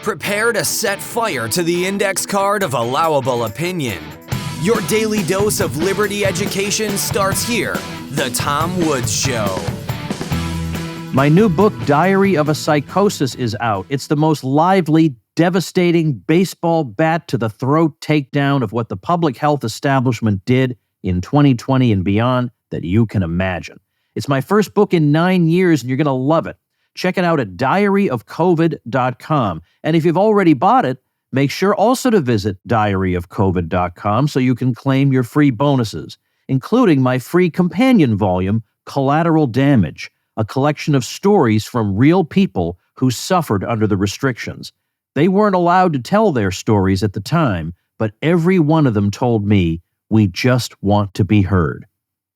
Prepare to set fire to the index card of allowable opinion. Your daily dose of liberty education starts here. The Tom Woods Show. My new book, Diary of a Psychosis, is out. It's the most lively, devastating baseball bat to the throat takedown of what the public health establishment did in 2020 and beyond that you can imagine. It's my first book in 9 years, and you're going to love it. Check it out at diaryofcovid.com. And if you've already bought it, make sure also to visit diaryofcovid.com so you can claim your free bonuses, including my free companion volume, Collateral Damage, a collection of stories from real people who suffered under the restrictions. They weren't allowed to tell their stories at the time, but every one of them told me, "We just want to be heard."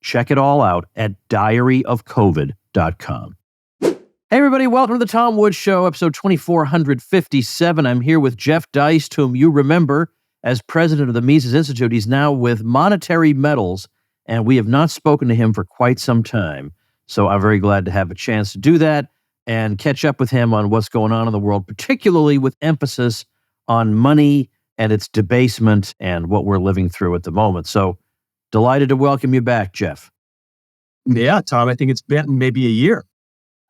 Check it all out at diaryofcovid.com. Hey everybody, welcome to the Tom Woods Show, episode 2457. I'm here with Jeff Deist, whom you remember as president of the Mises Institute. He's now with Monetary Metals, and we have not spoken to him for quite some time. So I'm very glad to have a chance to do that and catch up with him on what's going on in the world, particularly with emphasis on money and its debasement and what we're living through at the moment. So delighted to welcome you back, Jeff. Yeah, Tom, I think it's been maybe a year.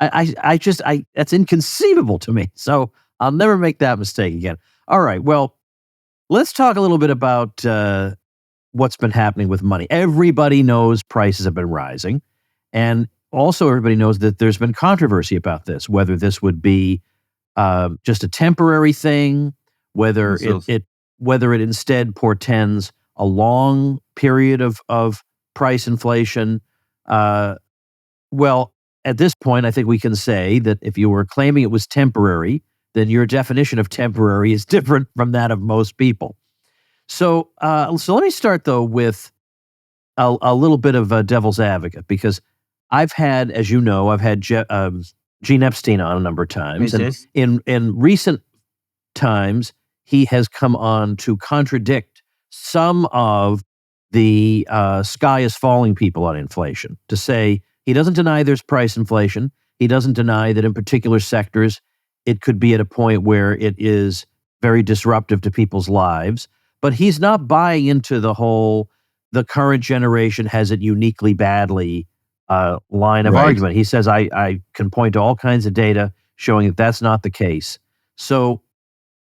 I that's inconceivable to me. So I'll never make that mistake again. All right. Well, let's talk a little bit about what's been happening with money. Everybody knows prices have been rising. And also everybody knows that there's been controversy about this, whether this would be just a temporary thing, whether it instead portends a long period of price inflation. Well, at this point, I think we can say that if you were claiming it was temporary, then your definition of temporary is different from that of most people. So let me start, though, with a little bit of a devil's advocate, because I've had, as you know, Gene Epstein on a number of times. And in recent times, he has come on to contradict some of the sky is falling people on inflation, to say, he doesn't deny there's price inflation. He doesn't deny that in particular sectors, it could be at a point where it is very disruptive to people's lives. But he's not buying into the current generation has it uniquely badly line of argument. He says, I can point to all kinds of data showing that that's not the case. So,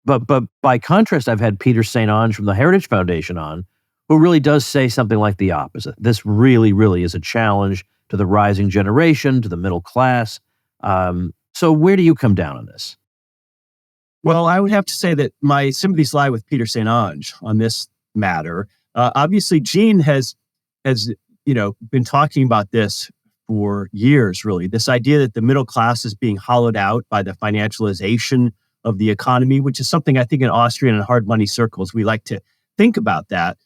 but by contrast, I've had Peter St. Onge from the Heritage Foundation on, who really does say something like the opposite. This really, really is a challenge to the rising generation, to the middle class. So where do you come down on this? Well, I would have to say that my sympathies lie with Peter St. Onge on this matter. Obviously, Gene has been talking about this for years, really. This idea that the middle class is being hollowed out by the financialization of the economy, which is something I think in Austrian and hard money circles, we like to think about that.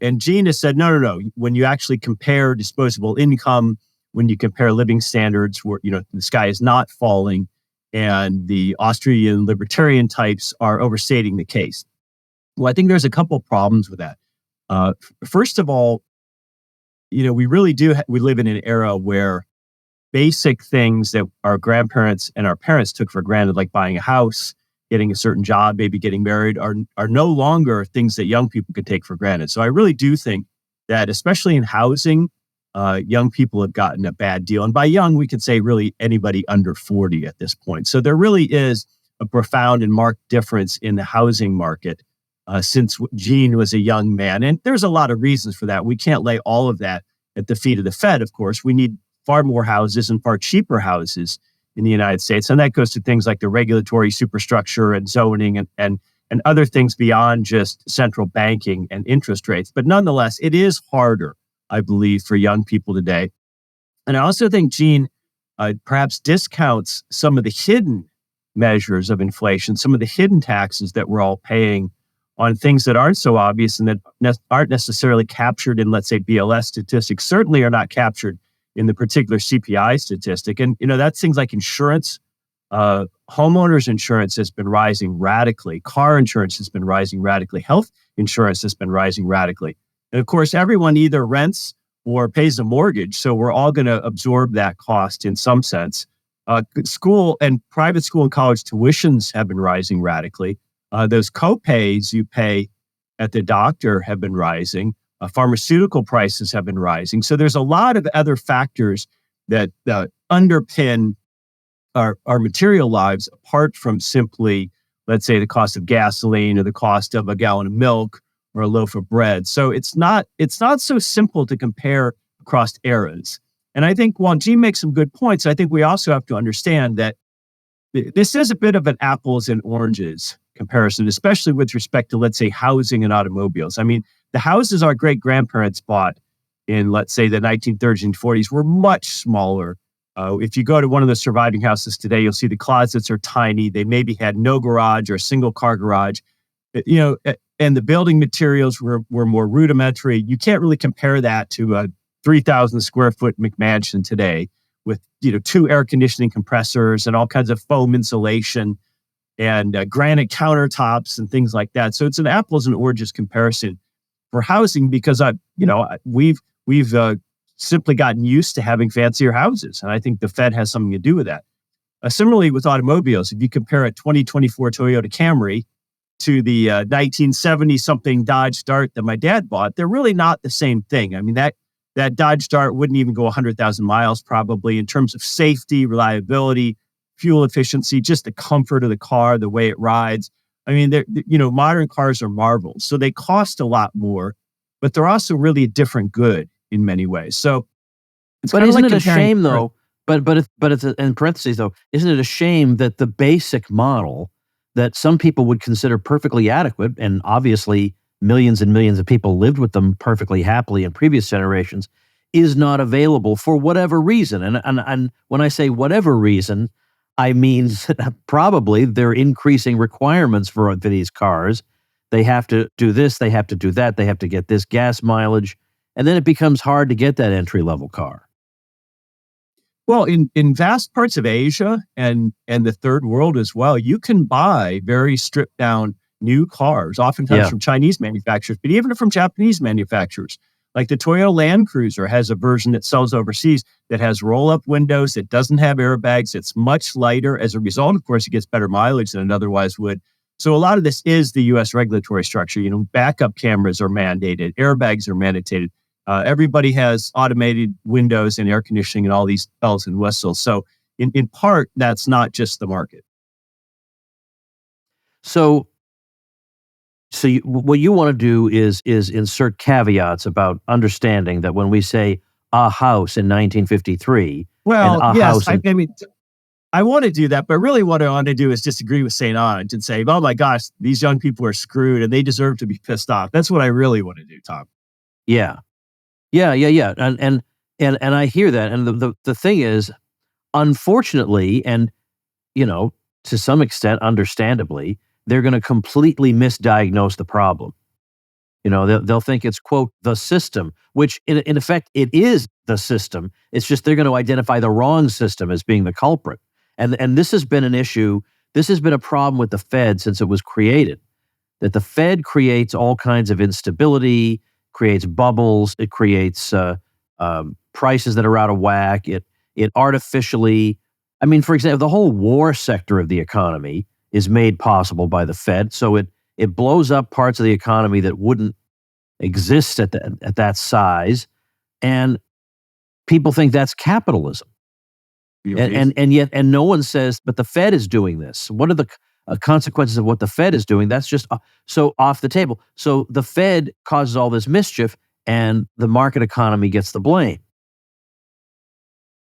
And Gene has said, no. When you actually compare disposable income, when you compare living standards, where the sky is not falling, and the Austrian libertarian types are overstating the case. Well, I think there's a couple problems with that. First of all, we really we live in an era where basic things that our grandparents and our parents took for granted, like buying a house, getting a certain job, maybe getting married, are no longer things that young people can take for granted. So I really do think that, especially in housing, young people have gotten a bad deal. And by young, we could say really anybody under 40 at this point. So there really is a profound and marked difference in the housing market since Gene was a young man. And there's a lot of reasons for that. We can't lay all of that at the feet of the Fed, of course. We need far more houses and far cheaper houses in the United States. And that goes to things like the regulatory superstructure and zoning and other things beyond just central banking and interest rates. But nonetheless, it is harder, I believe, for young people today. And I also think Gene perhaps discounts some of the hidden measures of inflation, some of the hidden taxes that we're all paying on things that aren't so obvious and that aren't necessarily captured in, let's say, BLS statistics, certainly are not captured in the particular CPI statistic. And, that's things like insurance. Homeowners insurance has been rising radically. Car insurance has been rising radically. Health insurance has been rising radically. And of course, everyone either rents or pays a mortgage. So we're all going to absorb that cost in some sense. School and private school and college tuitions have been rising radically. Those copays you pay at the doctor have been rising. Pharmaceutical prices have been rising. So there's a lot of other factors that underpin our material lives apart from simply, let's say, the cost of gasoline or the cost of a gallon of milk or a loaf of bread. So it's not so simple to compare across eras. And I think while Gene makes some good points, I think we also have to understand that this is a bit of an apples and oranges comparison, especially with respect to, let's say, housing and automobiles. I mean, the houses our great-grandparents bought in, let's say, the 1930s and 40s were much smaller. If you go to one of the surviving houses today, you'll see the closets are tiny. They maybe had no garage or a single car garage, and the building materials were more rudimentary. You can't really compare that to a 3,000 square foot McMansion today with, 2 air conditioning compressors and all kinds of foam insulation and granite countertops and things like that. So it's an apples and oranges comparison for housing because we've simply gotten used to having fancier houses. And I think the Fed has something to do with that. Similarly with automobiles, if you compare a 2024 Toyota Camry to the 1970-something Dodge Dart that my dad bought, they're really not the same thing. I mean, that Dodge Dart wouldn't even go 100,000 miles probably in terms of safety, reliability, fuel efficiency, just the comfort of the car, the way it rides. I mean, modern cars are marvels. So they cost a lot more, but they're also really a different good in many ways. So it's But kind of isn't like it a shame comparing. though? But it's in parentheses though. Isn't it a shame that the basic model that some people would consider perfectly adequate, and obviously millions and millions of people lived with them perfectly happily in previous generations, is not available for whatever reason? And when I say whatever reason, I mean probably they're increasing requirements for these cars. They have to do this, they have to do that, they have to get this gas mileage, and then it becomes hard to get that entry level car. Well, in vast parts of Asia and the third world as well, you can buy very stripped down new cars, oftentimes Yeah. from Chinese manufacturers, but even from Japanese manufacturers. Like the Toyota Land Cruiser has a version that sells overseas that has roll-up windows, that doesn't have airbags, it's much lighter. As a result, of course, it gets better mileage than it otherwise would. So a lot of this is the U.S. regulatory structure. Backup cameras are mandated, airbags are mandated. Everybody has automated windows and air conditioning and all these bells and whistles. So in part, that's not just the market. So what you want to do is insert caveats about understanding that when we say a house in 1953 and Well, a yes, house in, I mean, I want to do that, but really what I want to do is disagree with St. Onge and say, oh my gosh, these young people are screwed and they deserve to be pissed off. That's what I really want to do, Tom. yeah, and I hear that, and the thing is, unfortunately, and to some extent, understandably, they're going to completely misdiagnose the problem. They'll think it's, quote, the system, which in effect, it is the system. It's just they're going to identify the wrong system as being the culprit. And this has been an issue. This has been a problem with the Fed since it was created, that the Fed creates all kinds of instability, creates bubbles, it creates prices that are out of whack. It artificially, I mean, for example, the whole war sector of the economy is made possible by the Fed. So it blows up parts of the economy that wouldn't exist at that size, and people think that's capitalism. And yet no one says, but the Fed is doing this. What are the consequences of what the Fed is doing? That's just so off the table. So the Fed causes all this mischief, and the market economy gets the blame.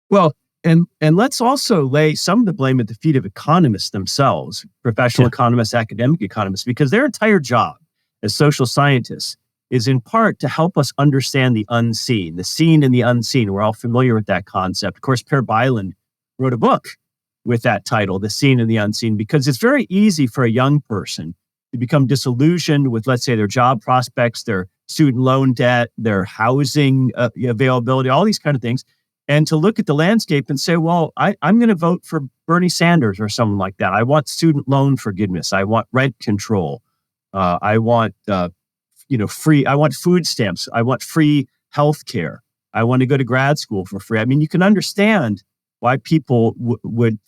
Well, and let's also lay some of the blame at the feet of economists themselves, professional economists, academic economists, because their entire job as social scientists is in part to help us understand the unseen, the seen and the unseen. We're all familiar with that concept. Of course, Per Byland wrote a book with that title, The Seen and the Unseen, because it's very easy for a young person to become disillusioned with, let's say, their job prospects, their student loan debt, their housing availability, all these kind of things, and to look at the landscape and say, well, I'm going to vote for Bernie Sanders or someone like that. I want student loan forgiveness. I want rent control. I want free. I want food stamps. I want free health care. I want to go to grad school for free. I mean, you can understand why people would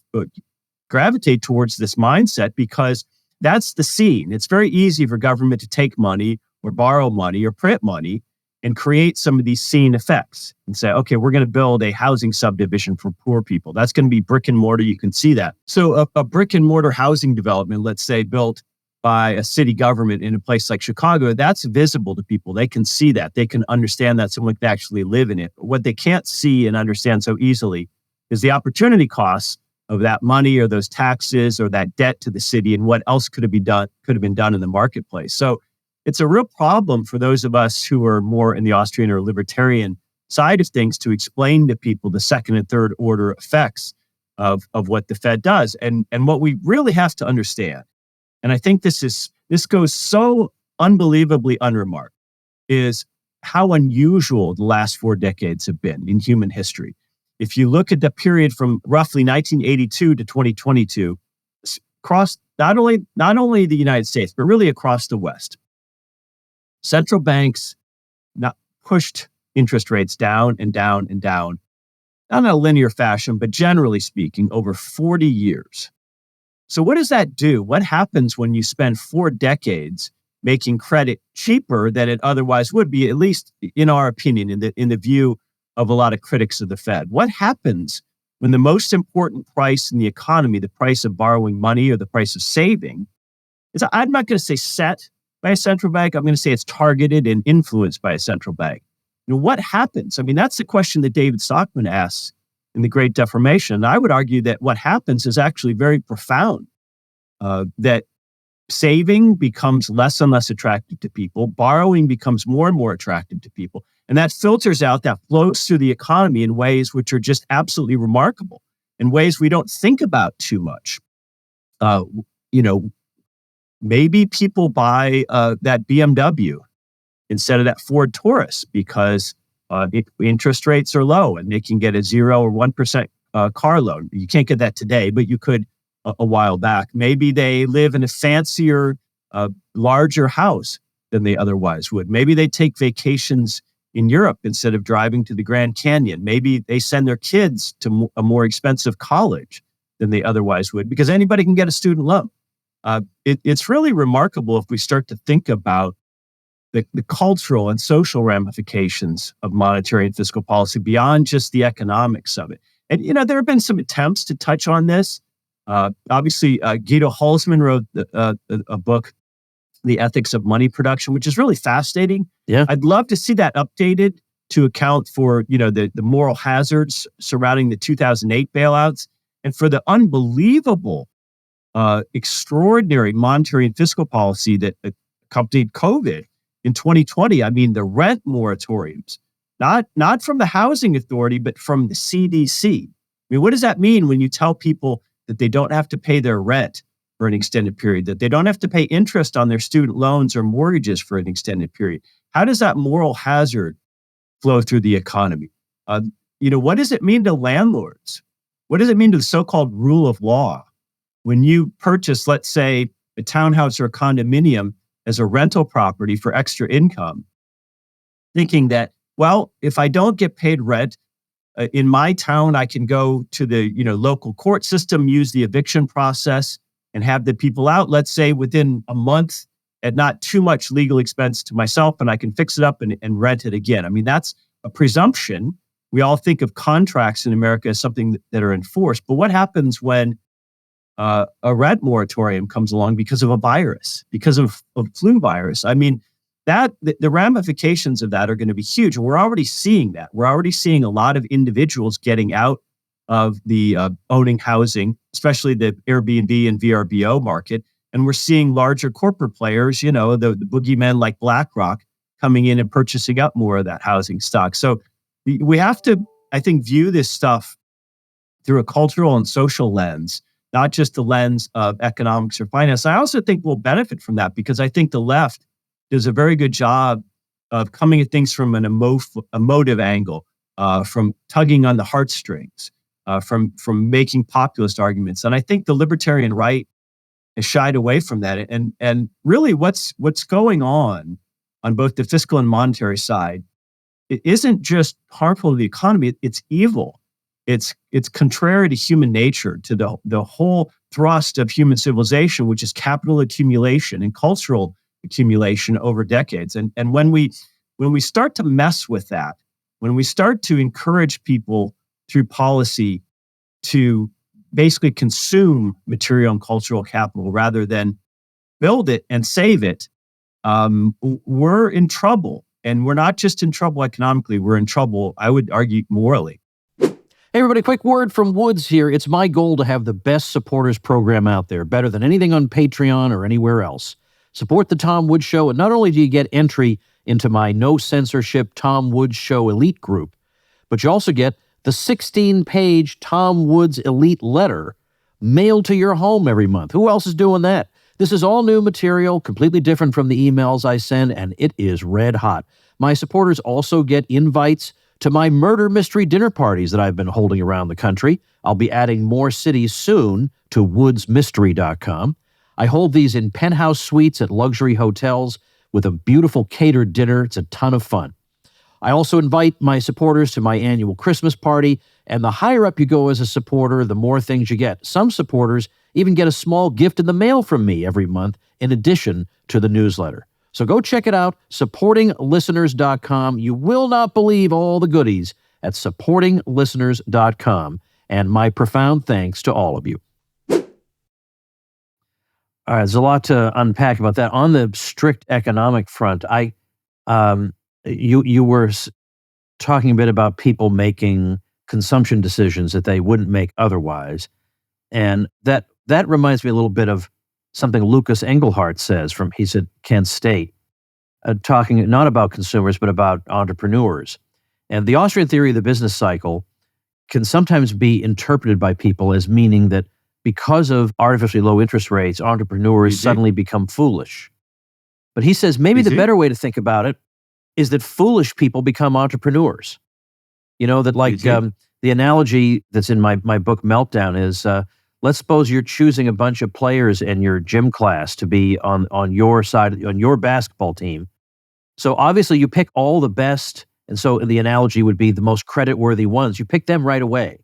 gravitate towards this mindset, because that's the scene. It's very easy for government to take money or borrow money or print money and create some of these scene effects and say, okay, we're going to build a housing subdivision for poor people. That's going to be brick and mortar. You can see that. So a brick and mortar housing development, let's say built by a city government in a place like Chicago, that's visible to people. They can see that. They can understand that someone can actually live in it. But what they can't see and understand so easily is the opportunity costs of that money or those taxes or that debt to the city and what else could have been done in the marketplace. So it's a real problem for those of us who are more in the Austrian or libertarian side of things to explain to people the second and third order effects of what the Fed does. And what we really have to understand, and I think this goes so unbelievably unremarked, is how unusual the last 4 decades have been in human history. If you look at the period from roughly 1982 to 2022, across not only the United States, but really across the West, central banks not pushed interest rates down and down and down, not in a linear fashion, but generally speaking, over 40 years. So what does that do? What happens when you spend 4 decades making credit cheaper than it otherwise would be, at least in our opinion, in the view of a lot of critics of the Fed? What happens when the most important price in the economy, the price of borrowing money or the price of saving, is, I'm not going to say set by a central bank, I'm going to say it's targeted and influenced by a central bank. What happens? I mean, that's the question that David Stockman asks in The Great Deformation. And I would argue that what happens is actually very profound, that saving becomes less and less attractive to people, borrowing becomes more and more attractive to people, and that filters out, that flows through the economy in ways which are just absolutely remarkable, in ways we don't think about too much. Maybe people buy that BMW instead of that Ford Taurus because interest rates are low and they can get a 0 or 1% car loan. You can't get that today, but you could a while back. Maybe they live in a fancier, larger house than they otherwise would. Maybe they take vacations in Europe instead of driving to the Grand Canyon. Maybe they send their kids to a more expensive college than they otherwise would, because anybody can get a student loan. It's really remarkable if we start to think about the cultural and social ramifications of monetary and fiscal policy beyond just the economics of it. And, there have been some attempts to touch on this. Obviously, Guido Hülsmann wrote a book, The Ethics of Money Production, which is really fascinating. Yeah. I'd love to see that updated to account for, the moral hazards surrounding the 2008 bailouts and for the unbelievable, extraordinary monetary and fiscal policy that accompanied COVID in 2020. I mean, the rent moratoriums, not from the Housing Authority, but from the CDC. I mean, what does that mean when you tell people that they don't have to pay their rent for an extended period, that they don't have to pay interest on their student loans or mortgages for an extended period? How does that moral hazard flow through the economy? What does it mean to landlords? What does it mean to the so-called rule of law? When you purchase, let's say, a townhouse or a condominium as a rental property for extra income, thinking that, well, if I don't get paid rent, in my town, I can go to the local court system, use the eviction process, and have the people out, let's say, within a month at not too much legal expense to myself, and I can fix it up and rent it again. I mean, that's a presumption. We all think of contracts in America as something that are enforced. But what happens when a rent moratorium comes along because of a virus, because of flu virus? I mean, the ramifications of that are going to be huge. And we're already seeing that. We're already seeing a lot of individuals getting out of the owning housing, especially the Airbnb and VRBO market. And we're seeing larger corporate players, the boogeymen like BlackRock, coming in and purchasing up more of that housing stock. So we have to, I think, view this stuff through a cultural and social lens, not just the lens of economics or finance. I also think we'll benefit from that because I think the left does a very good job of coming at things from an emotive angle, from tugging on the heartstrings, from making populist arguments. And I think the libertarian right has shied away from that. And really what's going on both the fiscal and monetary side, it isn't just harmful to the economy, it's evil. it's contrary to human nature, to the whole thrust of human civilization, which is capital accumulation and cultural accumulation over decades. And when we start to mess with that, when we start to encourage people through policy to basically consume material and cultural capital rather than build it and save it, we're in trouble. And we're not just in trouble economically, we're in trouble, I would argue, morally. Hey everybody, quick word from Woods here. It's my goal to have the best supporters program out there, better than anything on Patreon or anywhere else. Support the Tom Woods Show, and not only do you get entry into my no censorship Tom Woods Show elite group, but you also get the 16-page Tom Woods elite letter mailed to your home every month. Who else is doing that? This is all new material, completely different from the emails I send, and it is red hot. My supporters also get invites to my murder mystery dinner parties that I've been holding around the country. I'll be adding more cities soon to woodsmystery.com. I hold these in penthouse suites at luxury hotels with a beautiful catered dinner. It's a ton of fun. I also invite my supporters to my annual Christmas party, and the higher up you go as a supporter, the more things you get. Some supporters even get a small gift in the mail from me every month in addition to the newsletter. So go check it out, supportinglisteners.com. You will not believe all the goodies at supportinglisteners.com. And my profound thanks to all of you. All right, there's a lot to unpack about that. On the strict economic front, you were talking a bit about people making consumption decisions that they wouldn't make otherwise. And that reminds me a little bit of something Lucas Engelhardt says he's at Kent State, talking not about consumers, but about entrepreneurs. And the Austrian theory of the business cycle can sometimes be interpreted by people as meaning that because of artificially low interest rates, entrepreneurs suddenly become foolish. But he says maybe the better way to think about it is that foolish people become entrepreneurs. You know, that like the analogy that's in my book Meltdown is, let's suppose you're choosing a bunch of players in your gym class to be on your side, on your basketball team. So obviously you pick all the best, and so the analogy would be the most credit-worthy ones. You pick them right away.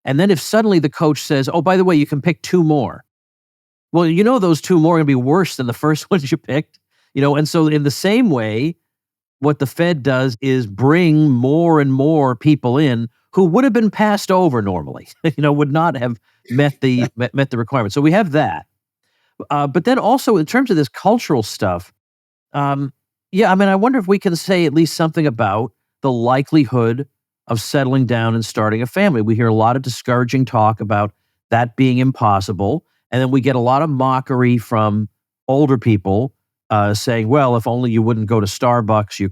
And then if suddenly the coach says, oh, by the way, you can pick two more. Well, you know those two more are going to be worse than the first ones you picked. You know, and so in the same way, what the Fed does is bring more and more people in who would have been passed over normally, would not have met the requirements. So we have that. But then also in terms of this cultural stuff, I wonder if we can say at least something about the likelihood of settling down and starting a family. We hear a lot of discouraging talk about that being impossible. And then we get a lot of mockery from older people saying, well, if only you wouldn't go to Starbucks, you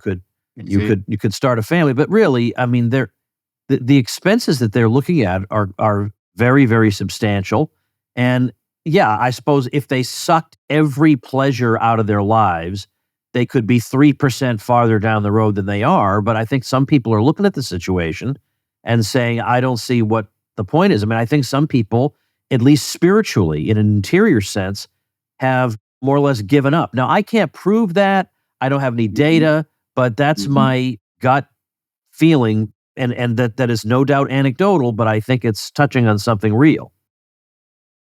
could start a family. But really, I mean, the expenses that they're looking at are very, very substantial. And yeah, I suppose if they sucked every pleasure out of their lives, they could be 3% farther down the road than they are. But I think some people are looking at the situation and saying, I don't see what the point is. I mean, I think some people, at least spiritually, in an interior sense, have more or less given up. Now, I can't prove that. I don't have any data, but that's my gut feeling. And that is no doubt anecdotal, but I think it's touching on something real.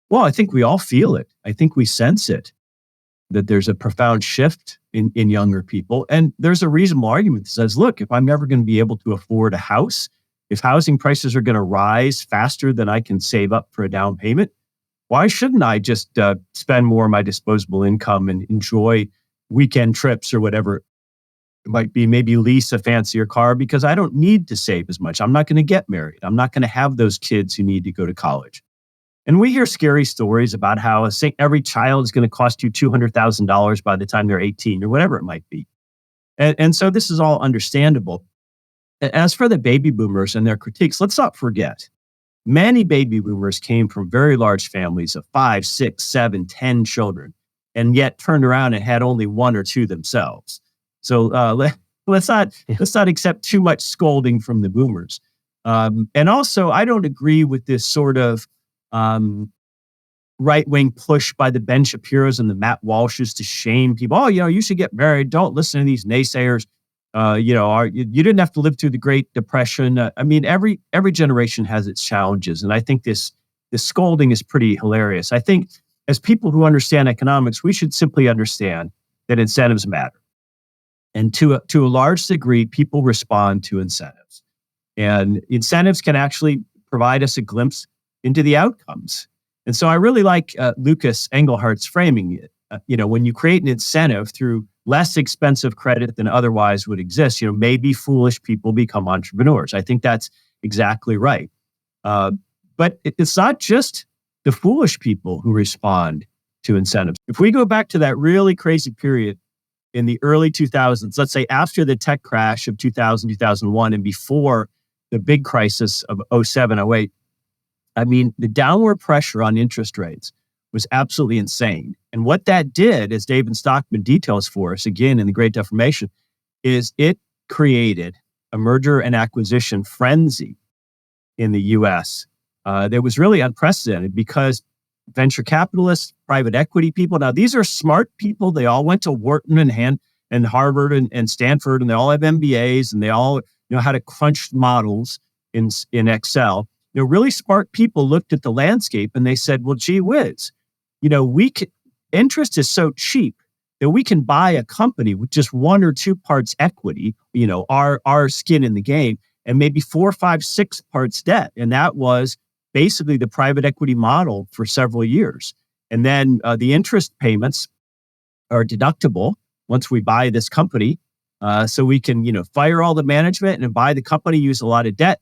Well, I think we all feel it. I think we sense it, that there's a profound shift in younger people. And there's a reasonable argument that says, look, if I'm never going to be able to afford a house, if housing prices are going to rise faster than I can save up for a down payment, why shouldn't I just spend more of my disposable income and enjoy weekend trips or whatever it might be, maybe lease a fancier car because I don't need to save as much. I'm not going to get married. I'm not going to have those kids who need to go to college. And we hear scary stories about how every child is going to cost you $200,000 by the time they're 18 or whatever it might be. And so this is all understandable. As for the baby boomers and their critiques, let's not forget, many baby boomers came from very large families of 5, 6, 7, 10 children, and yet turned around and had only one or two themselves. So let's not accept too much scolding from the boomers. And also, I don't agree with this sort of right-wing push by the Ben Shapiros and the Matt Walshes to shame people. Oh, you should get married. Don't listen to these naysayers. You didn't have to live through the Great Depression. I mean, every generation has its challenges, and I think this scolding is pretty hilarious. I think as people who understand economics, we should simply understand that incentives matter, and to a large degree, people respond to incentives, and incentives can actually provide us a glimpse into the outcomes. And so, I really like Lucas Englehart's framing it. When you create an incentive through less expensive credit than otherwise would exist, maybe foolish people become entrepreneurs. I think that's exactly right. But it's not just the foolish people who respond to incentives. If we go back to that really crazy period in the early 2000s, let's say after the tech crash of 2000, 2001, and before the big crisis of 07, 08, I mean, the downward pressure on interest rates was absolutely insane. And what that did, as David Stockman details for us, again, in The Great Deformation, is it created a merger and acquisition frenzy in the US that was really unprecedented because venture capitalists, private equity people, now these are smart people. They all went to Wharton and Harvard and Stanford, and they all have MBAs, and they all know how to crunch models in Excel. Really smart people looked at the landscape and they said, well, gee whiz, interest is so cheap that we can buy a company with just 1 or 2 parts equity, our skin in the game, and maybe 4, 5, 6 parts debt. And that was basically the private equity model for several years. And then the interest payments are deductible once we buy this company. So we can, fire all the management and buy the company, use a lot of debt,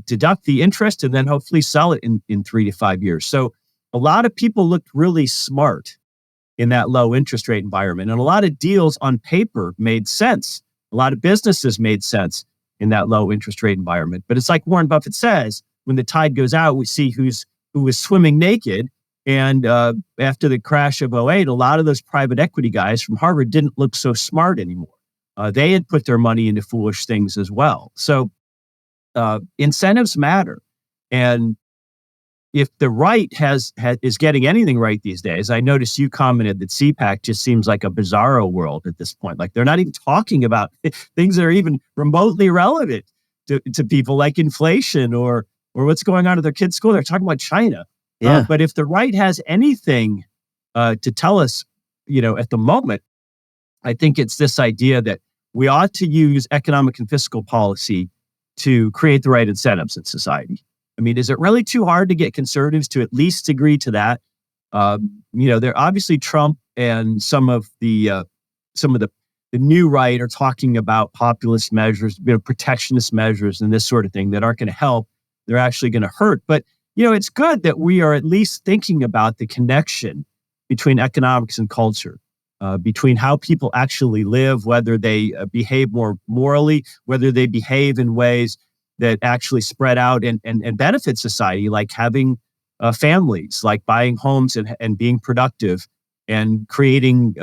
deduct the interest, and then hopefully sell it in 3 to 5 years. So a lot of people looked really smart in that low interest rate environment. And a lot of deals on paper made sense. A lot of businesses made sense in that low interest rate environment. But it's like Warren Buffett says, when the tide goes out, we see who was swimming naked. And after the crash of 08, a lot of those private equity guys from Harvard didn't look so smart anymore. They had put their money into foolish things as well. So incentives matter. And if the right is getting anything right these days, I noticed you commented that CPAC just seems like a bizarro world at this point. Like they're not even talking about things that are even remotely relevant to people, like inflation or what's going on at their kids' school. They're talking about China. Yeah. But if the right has anything to tell us, at the moment, I think it's this idea that we ought to use economic and fiscal policy to create the right incentives in society. I mean, is it really too hard to get conservatives to at least agree to that? They're obviously Trump and some of the new right are talking about populist measures, protectionist measures, and this sort of thing that aren't going to help. They're actually going to hurt. But it's good that we are at least thinking about the connection between economics and culture, between how people actually live, whether they behave more morally, whether they behave in ways that actually spread out and benefit society, like having families, like buying homes and being productive and creating,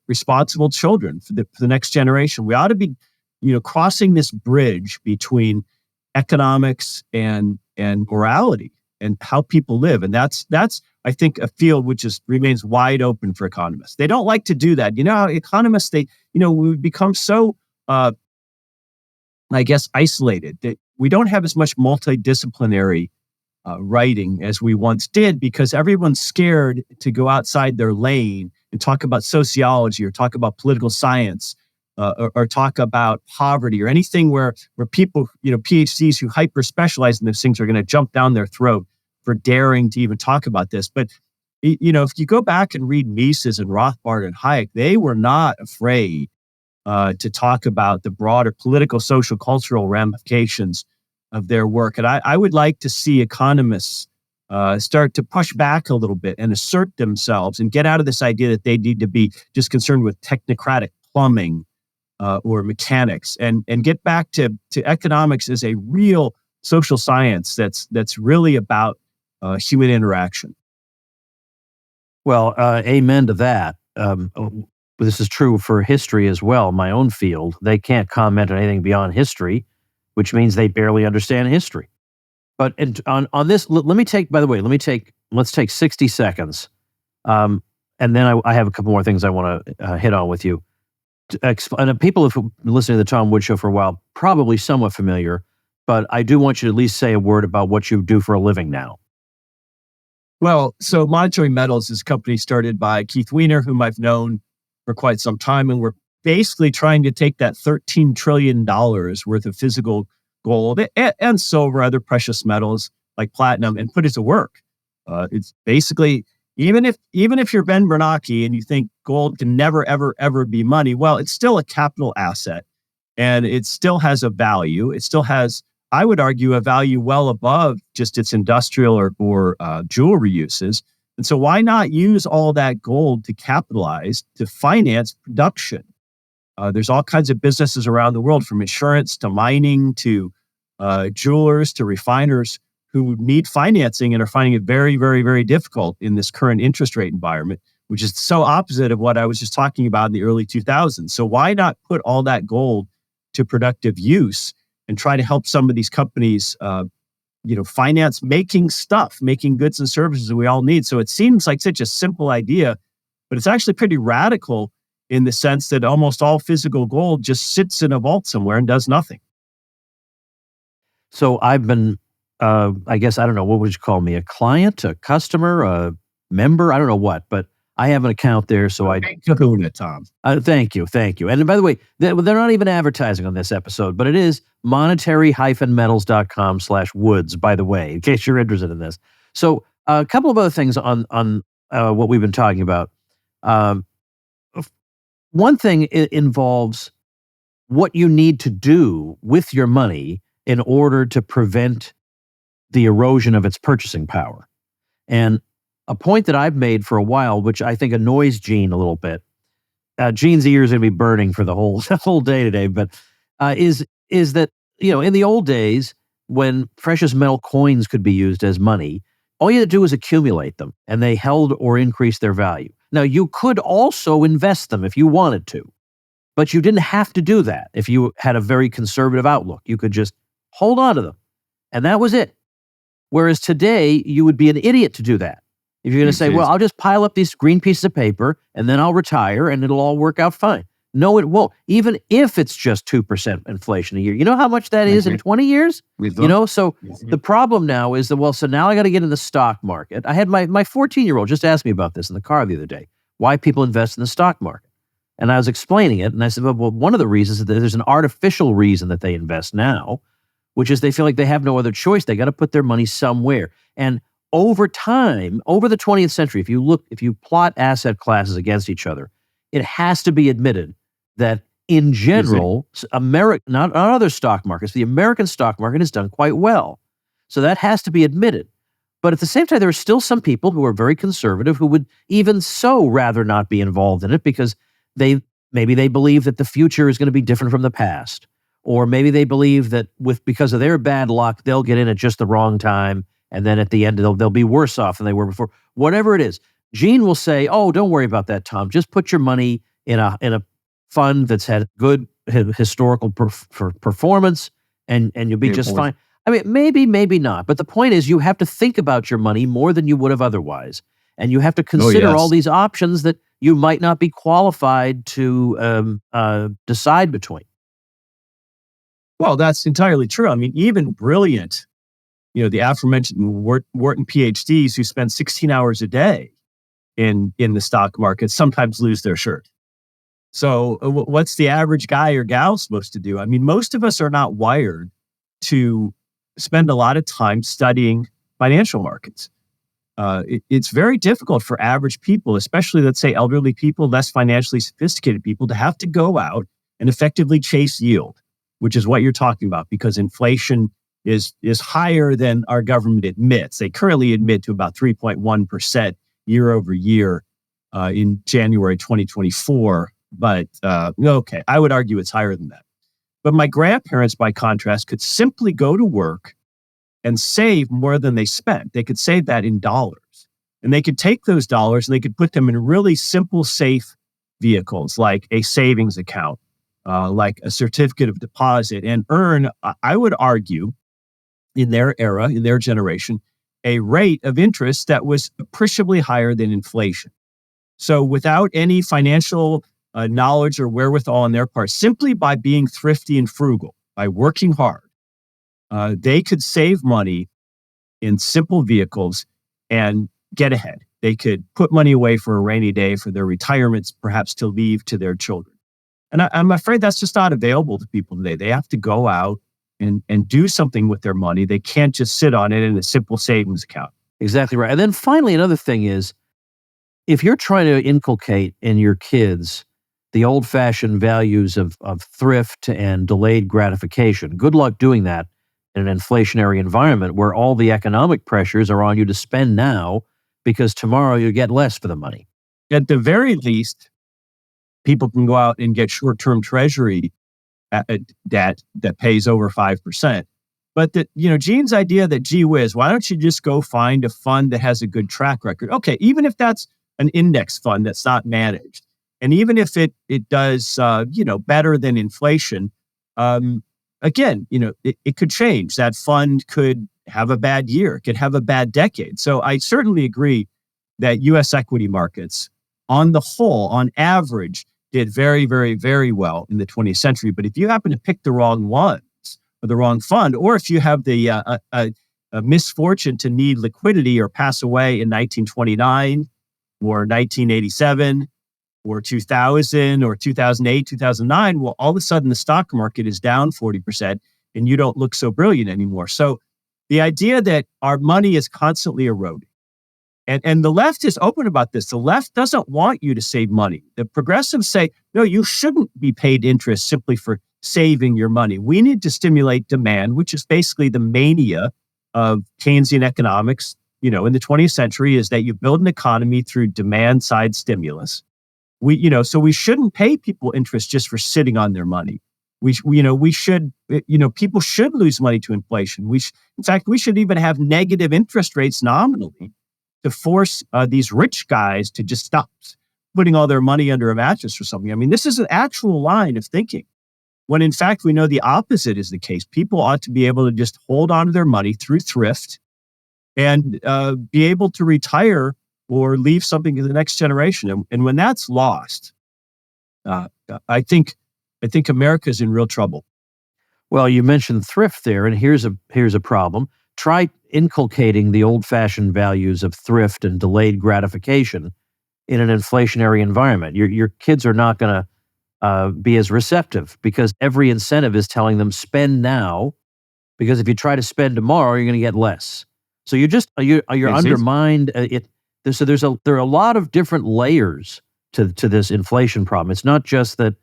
responsible children for the next generation. We ought to be, crossing this bridge between economics and morality and how people live. And that's I think a field which remains wide open for economists. They don't like to do that. Economists, we become so isolated that we don't have as much multidisciplinary writing as we once did, because everyone's scared to go outside their lane and talk about sociology or talk about political science or talk about poverty or anything where people, PhDs who hyper specialize in those things are going to jump down their throat for daring to even talk about this. But if you go back and read Mises and Rothbard and Hayek, they were not afraid to talk about the broader political, social, cultural ramifications of their work. And I would like to see economists start to push back a little bit and assert themselves and get out of this idea that they need to be just concerned with technocratic plumbing or mechanics, and get back to economics as a real social science that's really about human interaction. Well, amen to that. This is true for history as well. My own field, they can't comment on anything beyond history, which means they barely understand history. But on this, let's take 60 seconds. And then I have a couple more things I want to hit on with you. And people who've been listening to the Tom Wood Show for a while, probably somewhat familiar, but I do want you to at least say a word about what you do for a living now. Well, so Monetary Metals is a company started by Keith Weiner, whom I've known for quite some time, and we're basically trying to take that $13 trillion worth of physical gold and silver, other precious metals like platinum, and put it to work. It's basically, even if you're Ben Bernanke and you think gold can never, ever, ever be money, well, it's still a capital asset, and it still has a value. It still has, I would argue, a value well above just its industrial or jewelry uses. And so why not use all that gold to capitalize, to finance production? There's all kinds of businesses around the world, from insurance to mining to jewelers to refiners, who need financing and are finding it very, very, very difficult in this current interest rate environment, which is so opposite of what I was just talking about in the early 2000s. So why not put all that gold to productive use and try to help some of these companies, finance making goods and services that we all need? So it seems like such a simple idea, but it's actually pretty radical in the sense that almost all physical gold just sits in a vault somewhere and does nothing. So I've been, I guess, I don't know, what would you call me? A client, a customer, a member? I don't know what, but I have an account there. So Kahuna, Tom. Thank you. And by the way, they're not even advertising on this episode, but it is monetary-metals.com/woods, by the way, in case you're interested in this. So a couple of other things on what we've been talking about. One thing involves what you need to do with your money in order to prevent the erosion of its purchasing power. And a point that I've made for a while, which I think annoys Gene a little bit, Gene's ears are going to be burning for the whole day today, but is that, in the old days when precious metal coins could be used as money, all you had to do was accumulate them, and they held or increased their value. Now, you could also invest them if you wanted to, but you didn't have to do that. If you had a very conservative outlook, you could just hold on to them, and that was it. Whereas today, you would be an idiot to do that. If you're going to say, well, I'll just pile up these green pieces of paper, and then I'll retire, and it'll all work out fine. No, it won't. Even if it's just 2% inflation a year. You know how much that is in 20 years? So the problem now is that, so now I got to get in the stock market. I had my 14-year-old just asked me about this in the car the other day, why people invest in the stock market. And I was explaining it, and I said, well, one of the reasons is that there's an artificial reason that they invest now, which is they feel like they have no other choice. They got to put their money somewhere. And over time, over the 20th century, if you plot asset classes against each other, it has to be admitted that in general, not other stock markets, the American stock market has done quite well. So that has to be admitted. But at the same time, there are still some people who are very conservative who would even so rather not be involved in it because maybe they believe that the future is going to be different from the past. Or maybe they believe that because of their bad luck, they'll get in at just the wrong time. And then at the end, they'll be worse off than they were before. Whatever it is, Gene will say, "Oh, don't worry about that, Tom. Just put your money in a fund that's had good historical performance, and you'll be just fine." I mean, maybe not. But the point is, you have to think about your money more than you would have otherwise, and you have to consider all these options that you might not be qualified to decide between. Well, that's entirely true. I mean, even brilliant, the aforementioned Wharton PhDs who spend 16 hours a day in the stock market sometimes lose their shirt. So what's the average guy or gal supposed to do? I mean, most of us are not wired to spend a lot of time studying financial markets. It's very difficult for average people, especially, let's say, elderly people, less financially sophisticated people, to have to go out and effectively chase yield, which is what you're talking about, because inflation is higher than our government admits. They currently admit to about 3.1% year over year in January 2024. But okay, I would argue it's higher than that. But my grandparents, by contrast, could simply go to work and save more than they spent. They could save that in dollars. And they could take those dollars and they could put them in really simple, safe vehicles like a savings account, like a certificate of deposit, and earn, I would argue, in their era, in their generation, a rate of interest that was appreciably higher than inflation. So without any financial knowledge or wherewithal on their part, simply by being thrifty and frugal, by working hard, they could save money in simple vehicles and get ahead. They could put money away for a rainy day, for their retirements, perhaps to leave to their children. And I'm afraid that's just not available to people today. They have to go out and do something with their money. They can't just sit on it in a simple savings account. Exactly right. And then finally, another thing is, if you're trying to inculcate in your kids the old-fashioned values of thrift and delayed gratification, good luck doing that in an inflationary environment where all the economic pressures are on you to spend now because tomorrow you get less for the money. At the very least, people can go out and get short-term treasury debt that pays over 5%. But Gene's idea that, gee whiz, why don't you just go find a fund that has a good track record? Okay, even if that's an index fund that's not managed, and even if it does better than inflation, again, it could change. That fund could have a bad year, could have a bad decade. So I certainly agree that U.S. equity markets, on the whole, on average, did very, very, very well in the 20th century. But if you happen to pick the wrong ones or the wrong fund, or if you have the a misfortune to need liquidity or pass away in 1929 or 1987 or 2000 or 2008, 2009, well, all of a sudden the stock market is down 40% and you don't look so brilliant anymore. So the idea that our money is constantly eroding, and the left is open about this. The left doesn't want you to save money. The progressives say, no, you shouldn't be paid interest simply for saving your money. We need to stimulate demand, which is basically the mania of Keynesian economics, in the 20th century, is that you build an economy through demand side stimulus. So we shouldn't pay people interest just for sitting on their money. People should lose money to inflation. In fact, we should even have negative interest rates nominally to force these rich guys to just stop putting all their money under a mattress or something. I mean, this is an actual line of thinking, when in fact we know the opposite is the case. People ought to be able to just hold on to their money through thrift and be able to retire or leave something to the next generation. And when that's lost, I think America's in real trouble. Well, you mentioned thrift there, and here's a problem. Try inculcating the old-fashioned values of thrift and delayed gratification in an inflationary environment. Your kids are not going to be as receptive, because every incentive is telling them spend now, because if you try to spend tomorrow, you're going to get less. So you're undermined. There are a lot of different layers to this inflation problem. It's not just that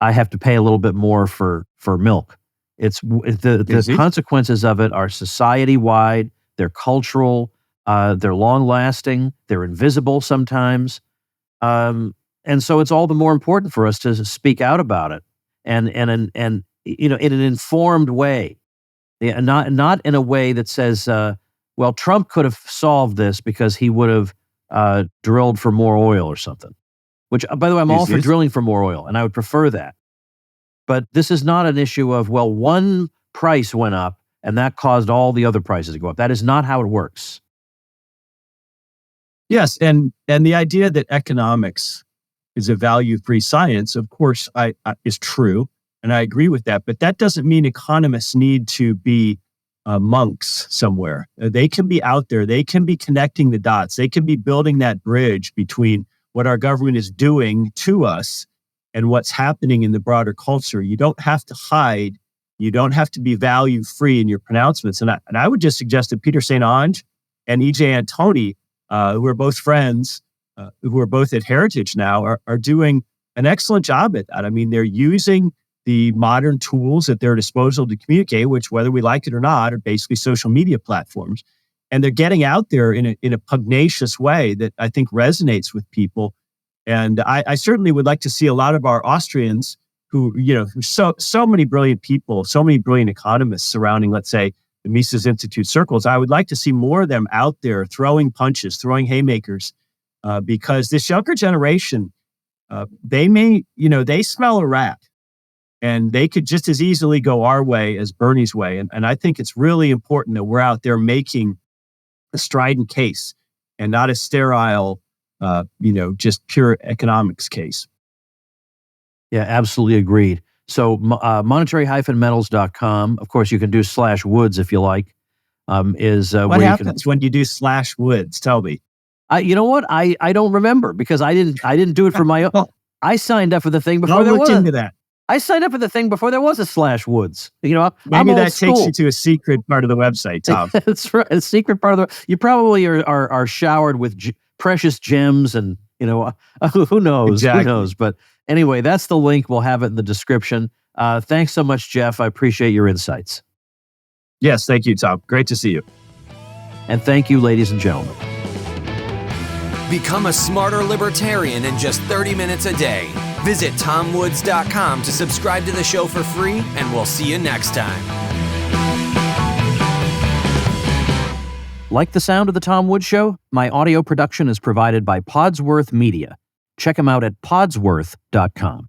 I have to pay a little bit more for milk. It's the consequences of it are society-wide, they're cultural, they're long-lasting, they're invisible sometimes. And so it's all the more important for us to speak out about it and in an informed way. Not in a way that says, well, Trump could have solved this because he would have drilled for more oil or something. Which, by the way, I'm all for drilling for more oil, and I would prefer that. But this is not an issue of, well, one price went up and that caused all the other prices to go up. That is not how it works. Yes, and the idea that economics is a value-free science, of course, is true, and I agree with that. But that doesn't mean economists need to be monks somewhere. They can be out there. They can be connecting the dots. They can be building that bridge between what our government is doing to us and what's happening in the broader culture. You don't have to hide. You don't have to be value-free in your pronouncements. And I would just suggest that Peter St. Onge and E.J. Antoni, who are both friends, who are both at Heritage now, are doing an excellent job at that. I mean, they're using the modern tools at their disposal to communicate, which, whether we like it or not, are basically social media platforms. And they're getting out there in a pugnacious way that I think resonates with people. And I certainly would like to see a lot of our Austrians who so many brilliant people, so many brilliant economists surrounding, let's say, the Mises Institute circles. I would like to see more of them out there throwing punches, throwing haymakers, because this younger generation, they smell a rat, and they could just as easily go our way as Bernie's way. And I think it's really important that we're out there making a strident case and not a sterile, just pure economics case. Yeah, absolutely agreed. So monetary-metals.com, of course, you can do /woods if you like, is What where you can. happens when you do /woods? Tell me. You know what? I don't remember because I didn't do it for my own. Well, I signed up for the thing before I'll there look was. into that. I signed up for the thing before there was a /woods. I'm Maybe old that takes school. you to a secret part of the website, Tom. That's right. A secret part of the. You probably are showered with precious gems, and who knows? Exactly. Who knows? But anyway, that's the link. We'll have it in the description. Thanks so much, Jeff. I appreciate your insights. Yes, thank you, Tom. Great to see you. And thank you, ladies and gentlemen. Become a smarter libertarian in just 30 minutes a day. Visit TomWoods.com to subscribe to the show for free, and we'll see you next time. Like the sound of The Tom Woods Show? My audio production is provided by Podsworth Media. Check them out at podsworth.com.